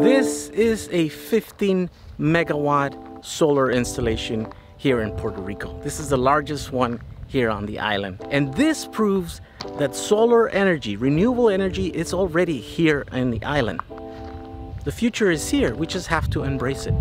This is a 15 megawatt solar installation here in Puerto Rico. This is the largest one here on the island. And this proves that solar energy, renewable energy, is already here in the island. The future is here, we just have to embrace it.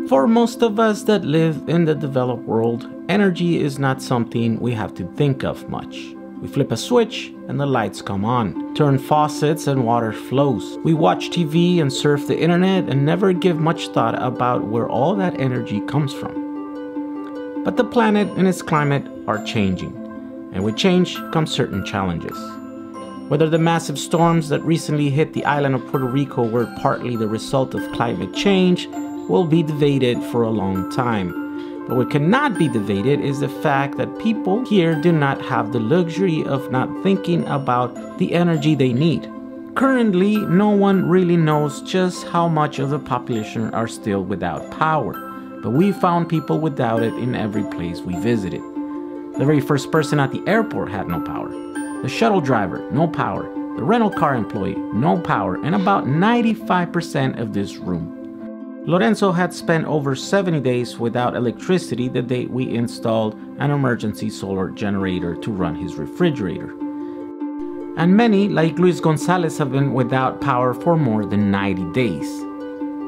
For most of us that live in the developed world, energy is not something we have to think of much. We flip a switch and the lights come on, turn faucets and water flows. We watch TV and surf the internet and never give much thought about where all that energy comes from. But the planet and its climate are changing, and with change comes certain challenges. Whether the massive storms that recently hit the island of Puerto Rico were partly the result of climate change will be debated for a long time. But what cannot be debated is the fact that people here do not have the luxury of not thinking about the energy they need. Currently, no one really knows just how much of the population are still without power, but we found people without it in every place we visited. The very first person at the airport had no power. The shuttle driver, no power. The rental car employee, no power, and about 95% of this room. Lorenzo had spent over 70 days without electricity the day we installed an emergency solar generator to run his refrigerator. And many, like Luis Gonzalez, have been without power for more than 90 days.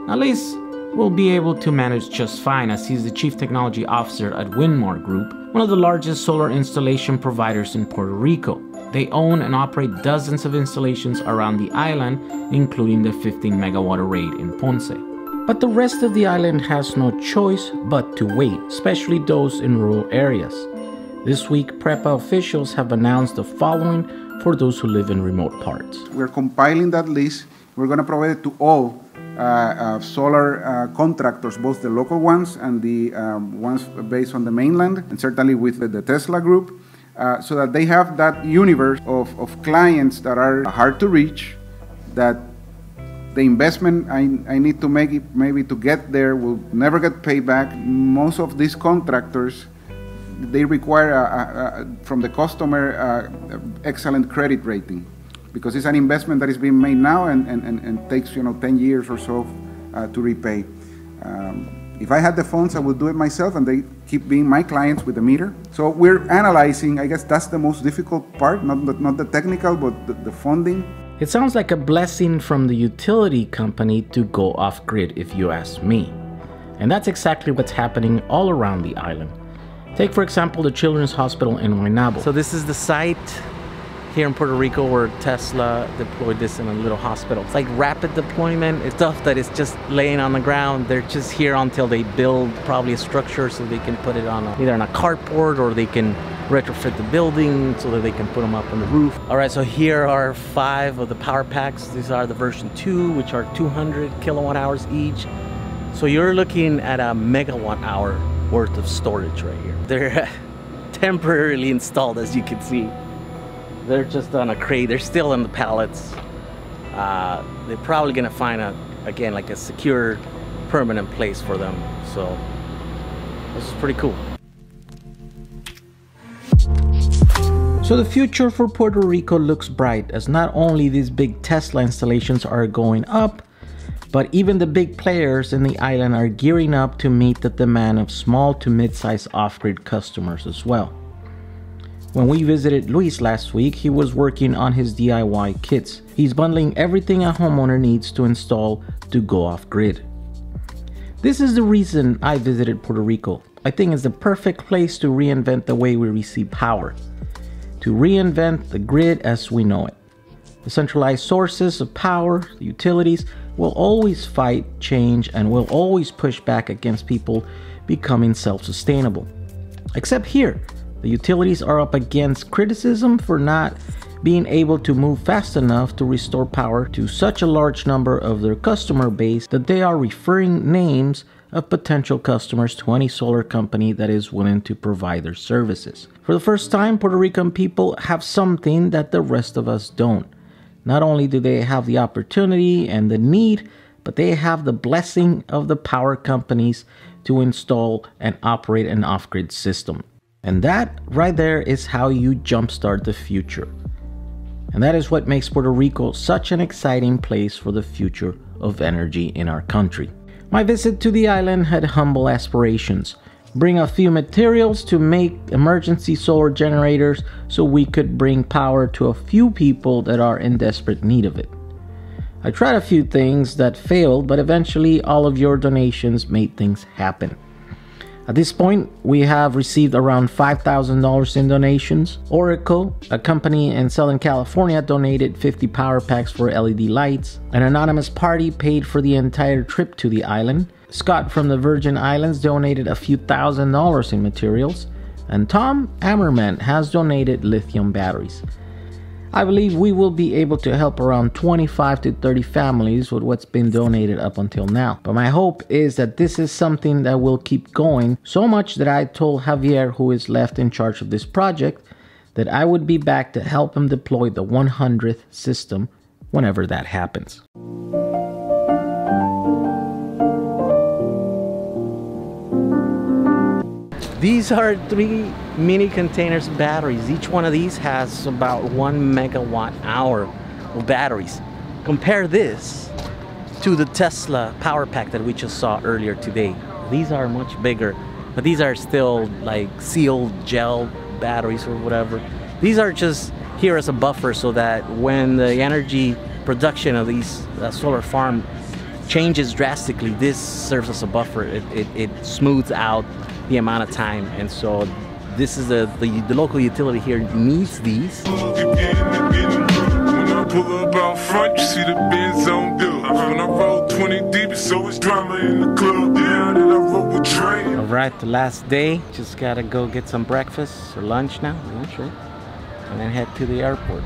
Now Luis will be able to manage just fine, as he's the Chief Technology Officer at Windmar Group, one of the largest solar installation providers in Puerto Rico. They own and operate dozens of installations around the island, including the 15 megawatt array in Ponce. But the rest of the island has no choice but to wait, especially those in rural areas. This week, PREPA officials have announced the following for those who live in remote parts. We're compiling that list. We're going to provide it to all solar contractors, both the local ones and the ones based on the mainland, and certainly with the Tesla group, so that they have that universe of clients that are hard to reach, that the investment I need to make it maybe to get there will never get paid back. Most of these contractors, they require from the customer excellent credit rating, because it's an investment that is being made now and takes 10 years or so to repay. If I had the funds, I would do it myself, and they keep being my clients with the meter. So we're analyzing. I guess that's the most difficult part, not the technical, but the funding. It sounds like a blessing from the utility company to go off-grid, if you ask me. And that's exactly what's happening all around the island. Take, for example, the Children's Hospital in Guaynabo. So this is the site here in Puerto Rico where Tesla deployed this in a little hospital. It's like rapid deployment. It's stuff that is just laying on the ground. They're just here until they build probably a structure so they can put it on either on a carport, or they can retrofit the building so that they can put them up on the roof. All right, so here are 5 of the power packs. These are the version 2, which are 200 kilowatt hours each. So you're looking at a megawatt hour worth of storage right here. They're temporarily installed, as you can see. They're just on a crate. They're still in the pallets. They're probably gonna find again, like a secure, permanent place for them. So this is pretty cool. So the future for Puerto Rico looks bright, as not only these big Tesla installations are going up, but even the big players in the island are gearing up to meet the demand of small to mid-sized off-grid customers as well. When we visited Luis last week, he was working on his DIY kits. He's bundling everything a homeowner needs to install to go off-grid. This is the reason I visited Puerto Rico. I think it's the perfect place to reinvent the way we receive power, to reinvent the grid as we know it. The centralized sources of power, the utilities, will always fight change and will always push back against people becoming self-sustainable. Except here, the utilities are up against criticism for not being able to move fast enough to restore power to such a large number of their customer base that they are referring names of potential customers to any solar company that is willing to provide their services. For the first time, Puerto Rican people have something that the rest of us don't. Not only do they have the opportunity and the need, but they have the blessing of the power companies to install and operate an off-grid system. And that right there is how you jumpstart the future. And that is what makes Puerto Rico such an exciting place for the future of energy in our country. My visit to the island had humble aspirations. Bring a few materials to make emergency solar generators so we could bring power to a few people that are in desperate need of it. I tried a few things that failed, but eventually all of your donations made things happen. At this point, we have received around $5,000 in donations. Oracle, a company in Southern California, donated 50 power packs for LED lights. An anonymous party paid for the entire trip to the island. Scott from the Virgin Islands donated a few $1,000s in materials. And Tom Ammerman has donated lithium batteries. I believe we will be able to help around 25 to 30 families with what's been donated up until now. But my hope is that this is something that will keep going, so much that I told Javier, who is left in charge of this project, that I would be back to help him deploy the 100th system whenever that happens. These are 3 mini containers of batteries. Each one of these has about 1 megawatt hour of batteries. Compare this to the Tesla power pack that we just saw earlier today. These are much bigger, but these are still like sealed gel batteries or whatever. These are just here as a buffer so that when the energy production of these solar farm changes drastically, this serves as a buffer. It smooths out the amount of time, and so this is the local utility here needs these. Alright, the last day, just gotta go get some breakfast or lunch now, I'm not sure, and then head to the airport.